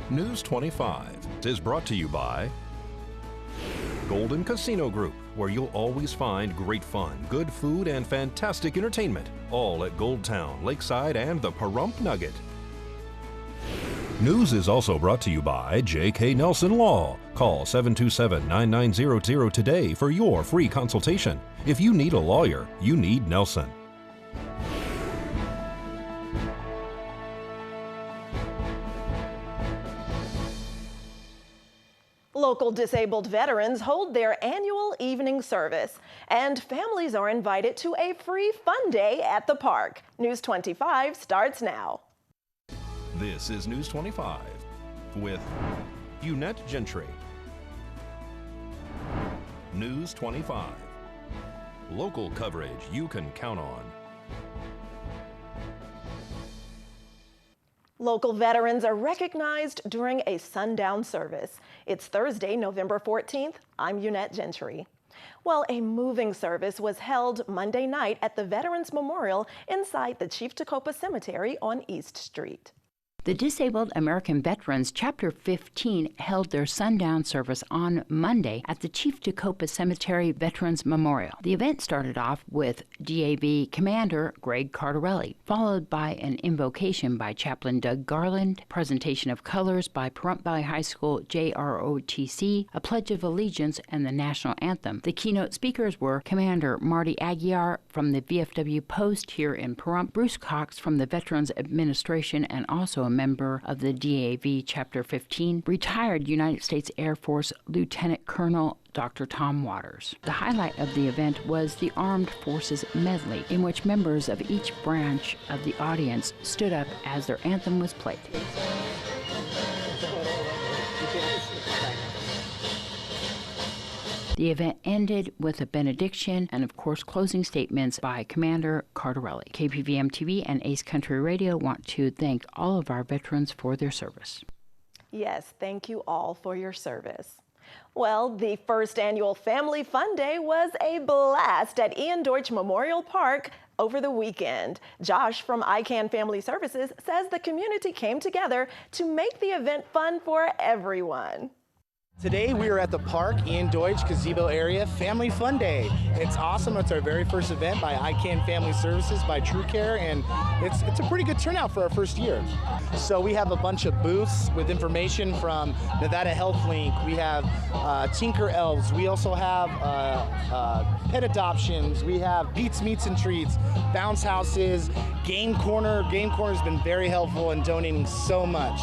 News 25 is brought to you by Golden Casino Group, where you'll always find great fun, good food, and fantastic entertainment, all at Gold Town, Lakeside, and the Pahrump Nugget. News is also brought to you by J.K. Nelson Law. Call 727-9900 today for your free consultation. If you need a lawyer, you need Nelson. Local disabled veterans hold their annual evening service, and families are invited to a free fun day at the park. News 25 starts now. This is News 25 with Eunette Gentry. News 25. Local coverage you can count on. Local veterans are recognized during a sundown service. It's Thursday, November 14th. I'm Eunette Gentry. Well, a moving service was held Monday night at the Veterans Memorial inside the Chief Tecopah Cemetery on East Street. The Disabled American Veterans Chapter 15 held their sundown service on Monday at the Chief Tecopah Cemetery Veterans Memorial. The event started off with DAV Commander Greg Cardarelli, followed by an invocation by Chaplain Doug Garland, presentation of colors by Pahrump Valley High School JROTC, a Pledge of Allegiance, and the National Anthem. The keynote speakers were Commander Marty Aguiar from the VFW Post here in Pahrump, Bruce Cox from the Veterans Administration, and also a member of the DAV Chapter 15, retired United States Air Force Lieutenant Colonel Dr. Tom Waters. The highlight of the event was the Armed Forces Medley, in which members of each branch of the audience stood up as their anthem was played. The event ended with a benediction and, of course, closing statements by Commander Cardarelli. KPVM-TV and Ace Country Radio want to thank all of our veterans for their service. Yes, thank you all for your service. Well, the first annual Family Fun Day was a blast at Ian Deutsch Memorial Park over the weekend. Josh from ICANN Family Services says the community came together to make the event fun for everyone. Today we are at the park, Ian Deutsch Gazebo area, Family Fun Day. It's awesome. It's our very first event by ICANN Family Services by TrueCare, and it's a pretty good turnout for our first year. So we have a bunch of booths with information from Nevada Health Link. We have Tinker Elves. We also have pet adoptions. We have Pete's Meats and Treats, bounce houses, Game Corner. Game Corner has been very helpful in donating so much.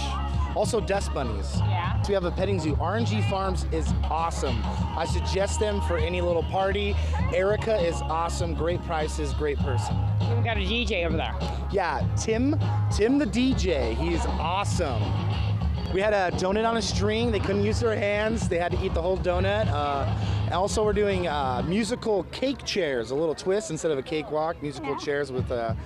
Also dust bunnies. Yeah. So we have a petting zoo. RNG Farms is awesome. I suggest them for any little party. Erica is awesome, great prices, great person. We've got a DJ over there. Yeah, Tim the DJ, he's awesome. We had a donut on a string. They couldn't use their hands. They had to eat the whole donut. Also, we're doing musical cake chairs, a little twist instead of a cakewalk. Musical chairs with a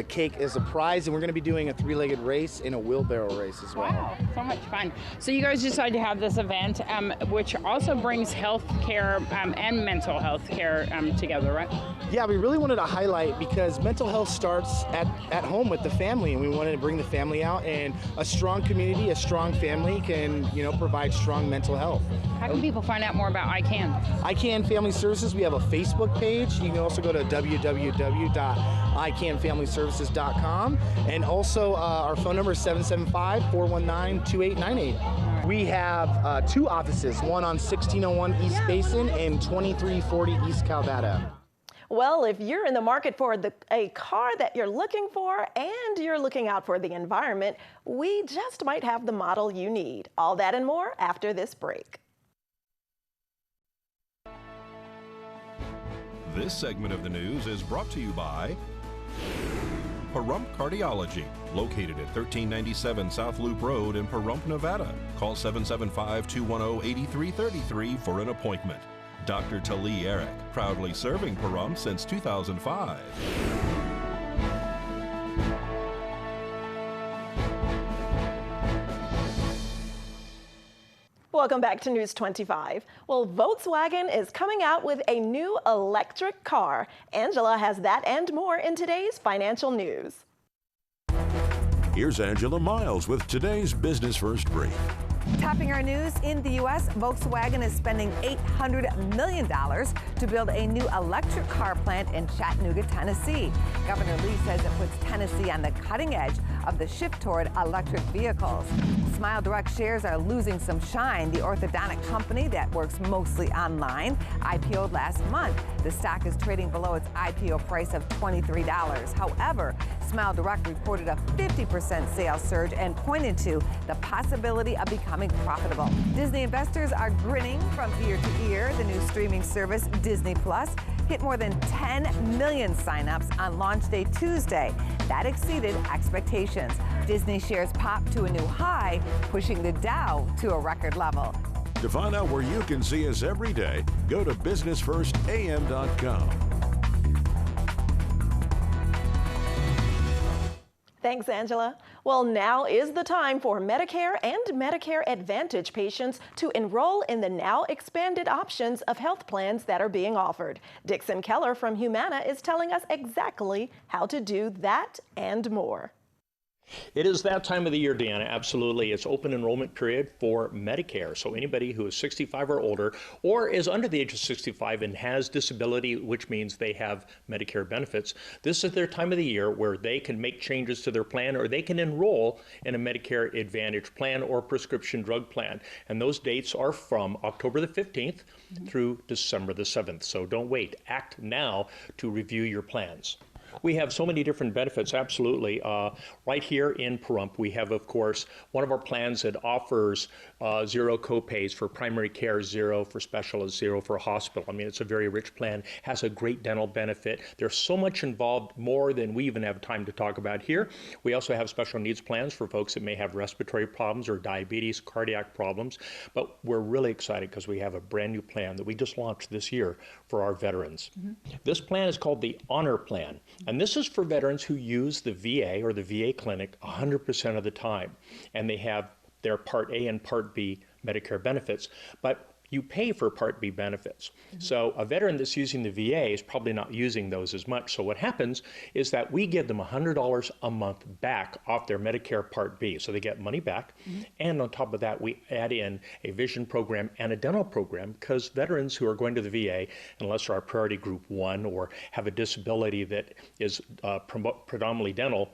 cake as a prize, and we're going to be doing a three-legged race and a wheelbarrow race as well. Wow, so much fun. So you guys decided to have this event, which also brings health care and mental health care together, right? Yeah, we really wanted to highlight because mental health starts at home with the family, and we wanted to bring the family out, and a strong community, a strong family can, provide strong mental health. How can people find out more about ICANN? ICANN Family Services, we have a Facebook page. You can also go to www.icanfamilyservices.com, and also our phone number is 775-419-2898. We have two offices, one on 1601 East Basin and 2340 East Calvada. Well, if you're in the market for a car that you're looking for and you're looking out for the environment, we just might have the model you need. All that and more after this break. This segment of the news is brought to you by Pahrump Cardiology, located at 1397 South Loop Road in Pahrump, Nevada. Call 775-210-8333 for an appointment. Dr. Tali Eric, proudly serving Pahrump since 2005. Welcome back to News 25. Well, Volkswagen is coming out with a new electric car. Angela has that and more in today's financial news. Here's Angela Miles with today's Business First Brief. Topping our news, in the U.S., Volkswagen is spending $800 million to build a new electric car plant in Chattanooga, Tennessee. Governor Lee says it puts Tennessee on the cutting edge of the shift toward electric vehicles. Smile Direct shares are losing some shine. The orthodontic company that works mostly online IPO'd last month. The stock is trading below its IPO price of $23. However, Smile Direct reported a 50% sales surge and pointed to the possibility of becoming profitable. Disney investors are grinning from ear to ear. The new streaming service, Disney Plus, hit more than 10 million signups on launch day Tuesday. That exceeded expectations. Disney shares popped to a new high, pushing the Dow to a record level. To find out where you can see us every day, go to businessfirstam.com. Thanks, Angela. Well, now is the time for Medicare and Medicare Advantage patients to enroll in the now expanded options of health plans that are being offered. Dixon Keller from Humana is telling us exactly how to do that and more. It is that time of the year, Deanna, absolutely. It's open enrollment period for Medicare. So anybody who is 65 or older or is under the age of 65 and has disability, which means they have Medicare benefits, this is their time of the year where they can make changes to their plan or they can enroll in a Medicare Advantage plan or prescription drug plan. And those dates are from October the 15th through December the 7th. So don't wait. Act now to review your plans. We have so many different benefits, absolutely. Right here in Pahrump, we have, of course, one of our plans that offers zero copays for primary care, zero for specialists, zero for hospital. I mean, it's a very rich plan, has a great dental benefit. There's so much involved, more than we even have time to talk about here. We also have special needs plans for folks that may have respiratory problems or diabetes, cardiac problems. But we're really excited because we have a brand new plan that we just launched this year for our veterans. This plan is called the Honor Plan. And this is for veterans who use the VA or the VA clinic 100% of the time. And they have their Part A and Part B Medicare benefits. But you pay for Part B benefits. So a veteran that's using the VA is probably not using those as much. So what happens is that we give them $100 a month back off their Medicare Part B. So they get money back. And on top of that, we add in a vision program and a dental program, because veterans who are going to the VA, unless they're priority group 1 or have a disability that is predominantly dental,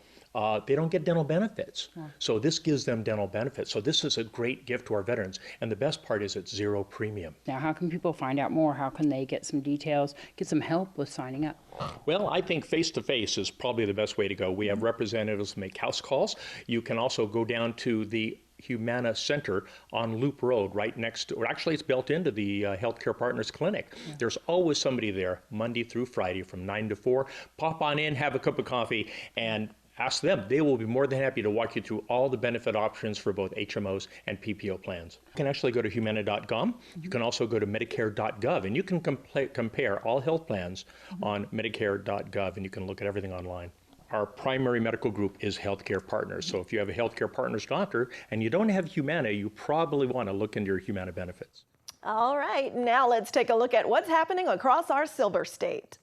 they don't get dental benefits. So this gives them dental benefits. So this is a great gift to our veterans. And the best part is it's zero premium. Now, how can people find out more? How can they get some details, get some help with signing up? Well, I think face-to-face is probably the best way to go. We have representatives make house calls. You can also go down to the Humana Center on Loop Road, right next to, or actually it's built into the Healthcare Partners Clinic. There's always somebody there, Monday through Friday from 9 to 4. Pop on in, have a cup of coffee, and ask them. They will be more than happy to walk you through all the benefit options for both HMOs and PPO plans. You can actually go to humana.com. You can also go to medicare.gov, and you can compare all health plans on medicare.gov, and you can look at everything online. Our primary medical group is Healthcare Partners. So if you have a Healthcare Partners doctor and you don't have Humana, you probably want to look into your Humana benefits. All right, now let's take a look at what's happening across our Silver State.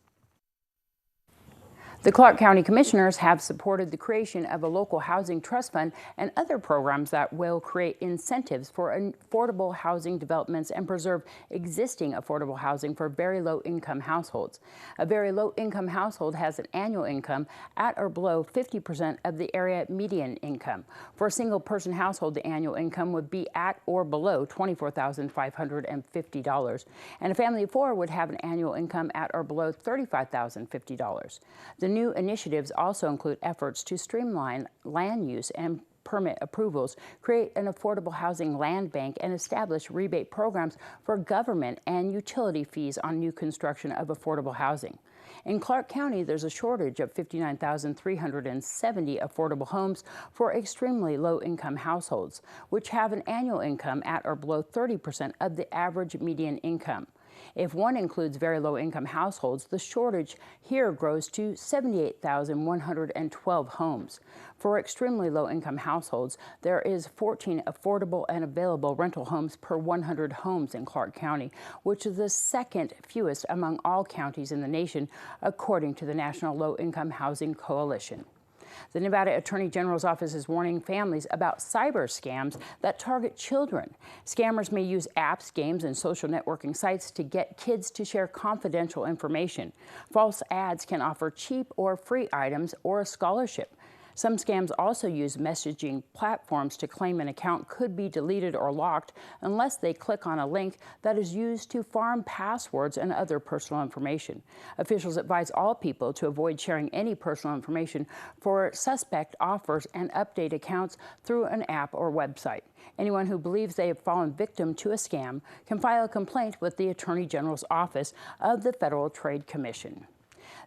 The Clark County Commissioners have supported the creation of a local housing trust fund and other programs that will create incentives for affordable housing developments and preserve existing affordable housing for very low-income households. A very low-income household has an annual income at or below 50% of the area median income. For a single-person household, the annual income would be at or below $24,550, and a family of 4 would have an annual income at or below $35,050. The new initiatives also include efforts to streamline land use and permit approvals, create an affordable housing land bank, and establish rebate programs for government and utility fees on new construction of affordable housing. In Clark County, there's a shortage of 59,370 affordable homes for extremely low-income households, which have an annual income at or below 30% of the average median income. If one includes very low-income households, the shortage here grows to 78,112 homes. For extremely low-income households, there is 14 affordable and available rental homes per 100 homes in Clark County, which is the second fewest among all counties in the nation, according to the National Low-Income Housing Coalition. The Nevada Attorney General's office is warning families about cyber scams that target children. Scammers may use apps, games, and social networking sites to get kids to share confidential information. False ads can offer cheap or free items or a scholarship. Some scams also use messaging platforms to claim an account could be deleted or locked unless they click on a link that is used to farm passwords and other personal information. Officials advise all people to avoid sharing any personal information for suspect offers and update accounts through an app or website. Anyone who believes they have fallen victim to a scam can file a complaint with the Attorney General's Office of the Federal Trade Commission.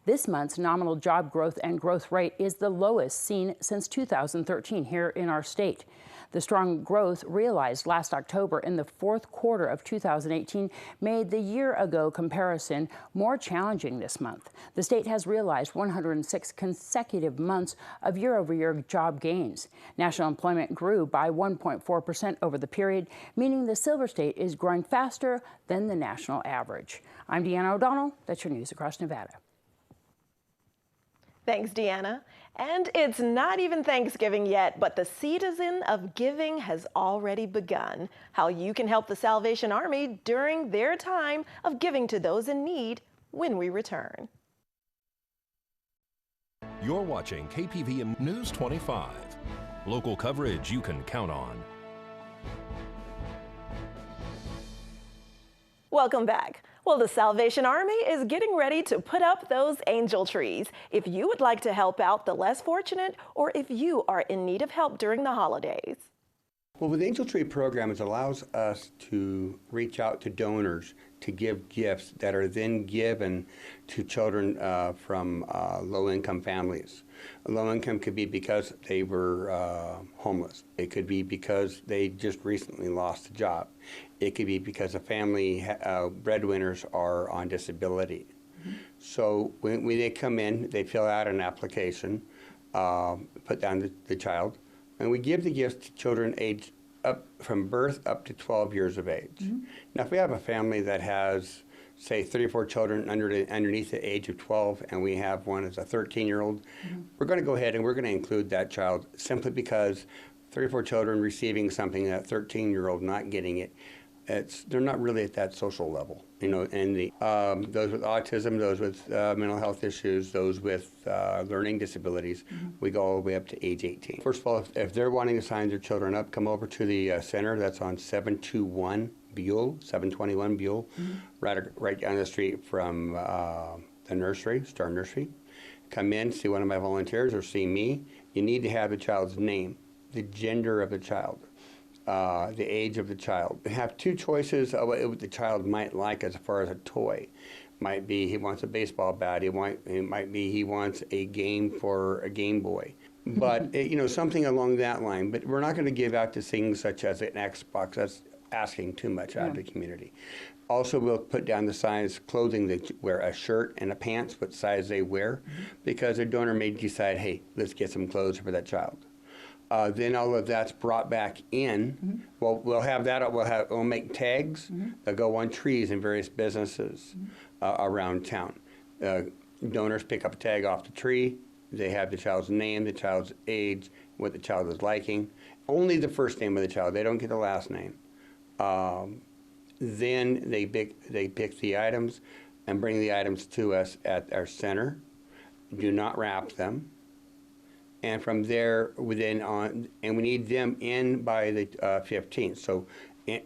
This month's nominal job growth and growth rate is the lowest seen since 2013 here in our state. The strong growth realized last October in the fourth quarter of 2018 made the year-ago comparison more challenging this month. The state has realized 106 consecutive months of year-over-year job gains. National employment grew by 1.4% over the period, meaning the Silver State is growing faster than the national average. I'm Deanna O'Donnell. That's your news across Nevada. Thanks, Deanna. And it's not even Thanksgiving yet, but the season of giving has already begun. How you can help the Salvation Army during their time of giving to those in need when we return. You're watching KPVM News 25. Local coverage you can count on. Welcome back. Well, the Salvation Army is getting ready to put up those angel trees. If you would like to help out the less fortunate, or if you are in need of help during the holidays. Well, with the Angel Tree program, it allows us to reach out to donors to give gifts that are then given to children from low-income families. Low income could be because they were homeless. It could be because they just recently lost a job. It could be because a family breadwinners are on disability. Mm-hmm. So when they come in, they fill out an application, put down the child, and we give the gifts to children aged up from birth up to 12 years of age. Mm-hmm. Now, if we have a family that has, say, 3 or 4 children underneath the age of 12, and we have one as a 13-year-old, mm-hmm. we're going to go ahead and we're going to include that child simply because 3 or 4 children receiving something, that 13-year-old not getting it, they're not really at that social level, you know. And those with autism, those with mental health issues, those with learning disabilities, mm-hmm. we go all the way up to age 18. First of all, if they're wanting to sign their children up, come over to the center. That's on 721 Buell, mm-hmm. right down the street from the nursery, Star Nursery. Come in, see one of my volunteers, or see me. You need to have the child's name, the gender of the child, the age of the child. We have 2 choices of what the child might like as far as a toy. Might be he wants a baseball bat. It might be he wants a game for a Game Boy. But you know, something along that line. But we're not going to give out to things such as an Xbox. That's asking too much out of the community. Also, we'll put down the size clothing they wear, a shirt and a pants, what size they wear, because a donor may decide, hey, let's get some clothes for that child. Then all of that's brought back in. Mm-hmm. Well, we'll have that. We'll make tags that go on trees in various businesses around town. Donors pick up a tag off the tree. They have the child's name, the child's age, what the child is liking. Only the first name of the child. They don't get the last name. Then they pick the items and bring the items to us at our center. Do not wrap them. And from there, we need them in by the 15th. So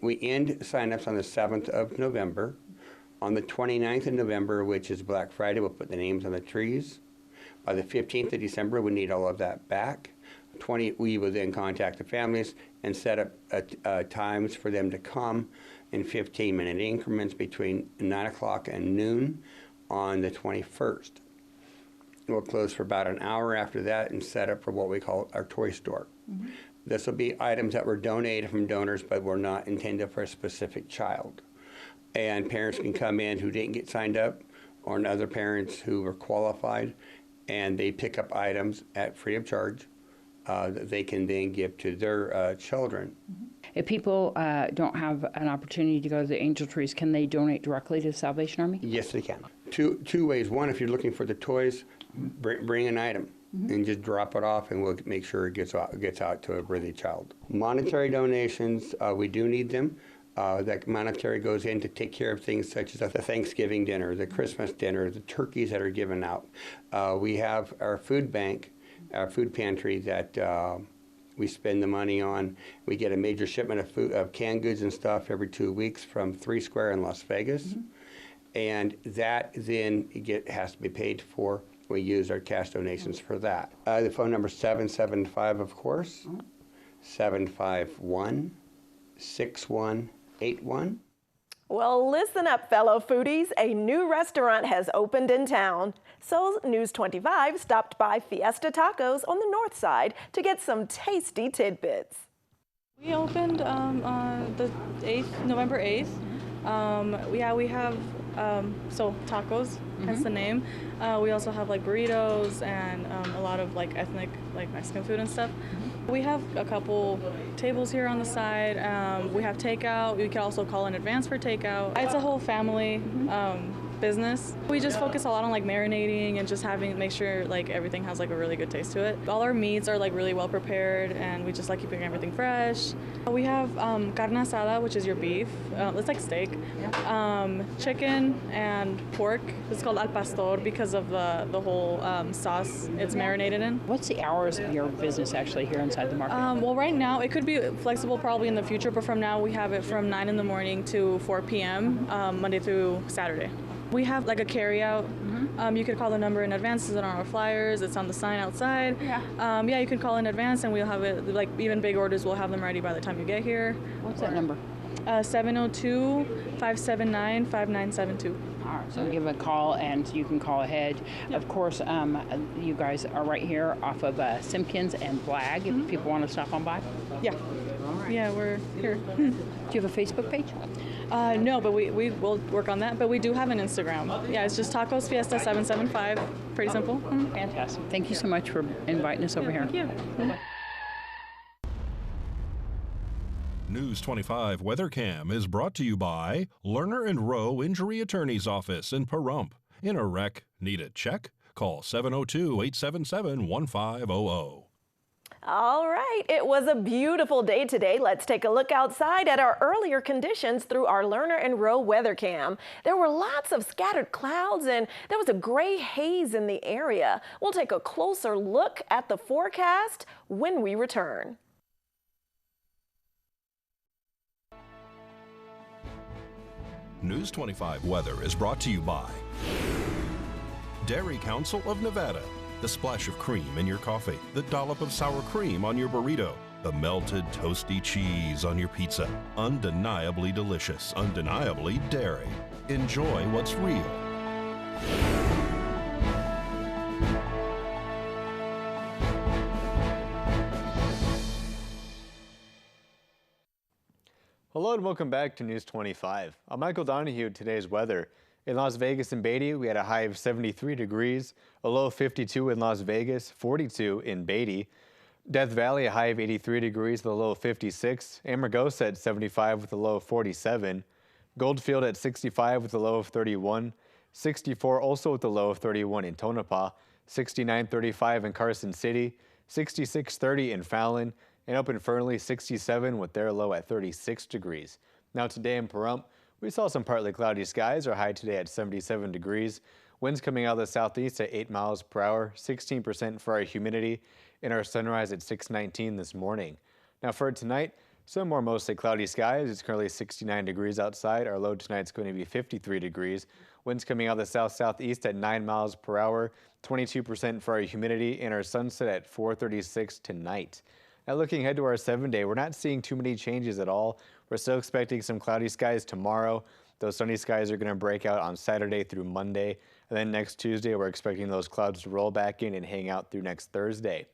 we end sign-ups on the 7th of November. On the 29th of November, which is Black Friday, we'll put the names on the trees. By the 15th of December, we need all of that back. We will then contact the families and set up times for them to come in 15-minute increments between 9 o'clock and noon on the 21st. We'll close for about an hour after that and set up for what we call our toy store. Mm-hmm. This will be items that were donated from donors but were not intended for a specific child. And parents can come in who didn't get signed up, or other parents who were qualified, and they pick up items at free of charge that they can then give to their children. Mm-hmm. If people don't have an opportunity to go to the Angel Trees, can they donate directly to the Salvation Army? Yes, they can. Two ways. One, if you're looking for the toys, bring an item. and just drop it off, and we'll make sure it gets out to a worthy child. Monetary donations, we do need them. That monetary goes in to take care of things such as the Thanksgiving dinner, the Christmas dinner, the turkeys that are given out. We have our food bank, our food pantry that we spend the money on. We get a major shipment of food, of canned goods and stuff every 2 weeks from 3 Square in Las Vegas. And that then has to be paid for. We use our cash donations for that. The phone number is 775, of course, 751-6181. Well, listen up, fellow foodies. A new restaurant has opened in town. So News 25 stopped by Fiesta Tacos on the north side to get some tasty tidbits. We opened the 8th, November 8th. Yeah, we have so tacos, hence the name. We also have like burritos and a lot of like ethnic, like Mexican food and stuff. We have a couple tables here on the side. We have takeout. You can also call in advance for takeout. It's a whole family business. We just focus a lot on like marinating and just make sure like everything has like a really good taste to it. All our meats are like really well prepared, and we just like keeping everything fresh. We have carne asada, which is your beef. It's like steak. Chicken and pork. It's called al pastor because of the whole sauce it's marinated in. What's the hours of your business actually here inside the market? Well, right now it could be flexible probably in the future, but from now we have it from 9 in the morning to 4 p.m. Monday through Saturday. We have like a carry-out. You could call the number in advance. It's on our flyers. It's on the sign outside. Yeah, you can call in advance, and we'll have it. Like even big orders, we'll have them ready by the time you get here. What's that number? 702-579-5972. All right, so give a call, and you can call ahead. Yep. Of course, you guys are right here off of Simpkins and Blagg. If people want to stop on by. Yeah. All right. Yeah, we're here. Do you have a Facebook page? No, but we will work on that. But we do have an Instagram. Yeah, it's just Tacos Fiesta 775. Pretty simple. Fantastic. Thank you so much for inviting us over here. Thank you. News 25 Weather Cam is brought to you by Lerner and Rowe Injury Attorney's Office in Pahrump. In a wreck, need a check? Call 702-877-1500. All right, it was a beautiful day today. Let's take a look outside at our earlier conditions through our Lerner and Rowe weather cam. There were lots of scattered clouds and there was a gray haze in the area. We'll take a closer look at the forecast when we return. News 25 weather is brought to you by Dairy Council of Nevada. The splash of cream in your coffee, the dollop of sour cream on your burrito, the melted toasty cheese on your pizza. Undeniably delicious, undeniably dairy. Enjoy what's real. Hello and welcome back to News 25. I'm Michael Donohue with today's weather. In Las Vegas and Beatty, we had a high of 73 degrees, a low of 52 in Las Vegas, 42 in Beatty. Death Valley, a high of 83 degrees, with a low of 56. Amargosa at 75 with a low of 47. Goldfield at 65 with a low of 31. 64 also with a low of 31 in Tonopah. 69.35 in Carson City. 66.30 in Fallon. And up in Fernley, 67 with their low at 36 degrees. Now today in Pahrump, we saw some partly cloudy skies. Our high today at 77 degrees. Winds coming out of the southeast at 8 miles per hour, 16% for our humidity, and our sunrise at 6:19 this morning. Now for tonight, some more mostly cloudy skies. It's currently 69 degrees outside. Our low tonight is going to be 53 degrees. Winds coming out of the south-southeast at 9 miles per hour, 22% for our humidity, and our sunset at 4:36 tonight. Now looking ahead to our 7-day, we're not seeing too many changes at all. We're still expecting some cloudy skies tomorrow. Those sunny skies are going to break out on Saturday through Monday. And then next Tuesday, we're expecting those clouds to roll back in and hang out through next Thursday.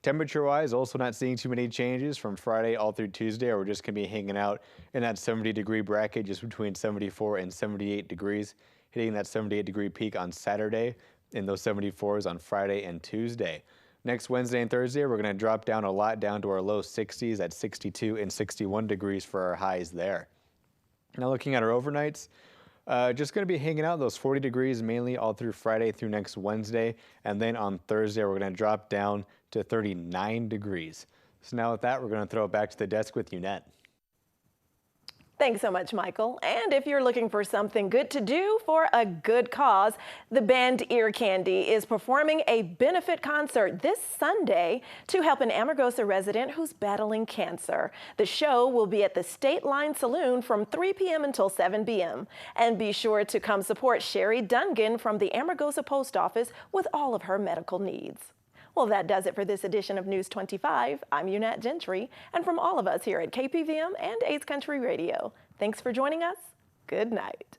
Temperature-wise, also not seeing too many changes from Friday all through Tuesday. We're just going to be hanging out in that 70-degree bracket, just between 74 and 78 degrees, hitting that 78-degree peak on Saturday, and those 74s on Friday and Tuesday. Next Wednesday and Thursday, we're going to drop down a lot down to our low 60s at 62 and 61 degrees for our highs there. Now looking at our overnights, Just going to be hanging out those 40 degrees mainly all through Friday through next Wednesday. And then on Thursday, we're going to drop down to 39 degrees. So now with that, we're going to throw it back to the desk with Eunette. Thanks so much, Michael. And if you're looking for something good to do for a good cause, the band Ear Candy is performing a benefit concert this Sunday to help an Amargosa resident who's battling cancer. The show will be at the State Line Saloon from 3 p.m. until 7 p.m. And be sure to come support Sherry Dungan from the Amargosa Post Office with all of her medical needs. Well, that does it for this edition of News 25. I'm Eunette Gentry, and from all of us here at KPVM and Ace Country Radio, thanks for joining us. Good night.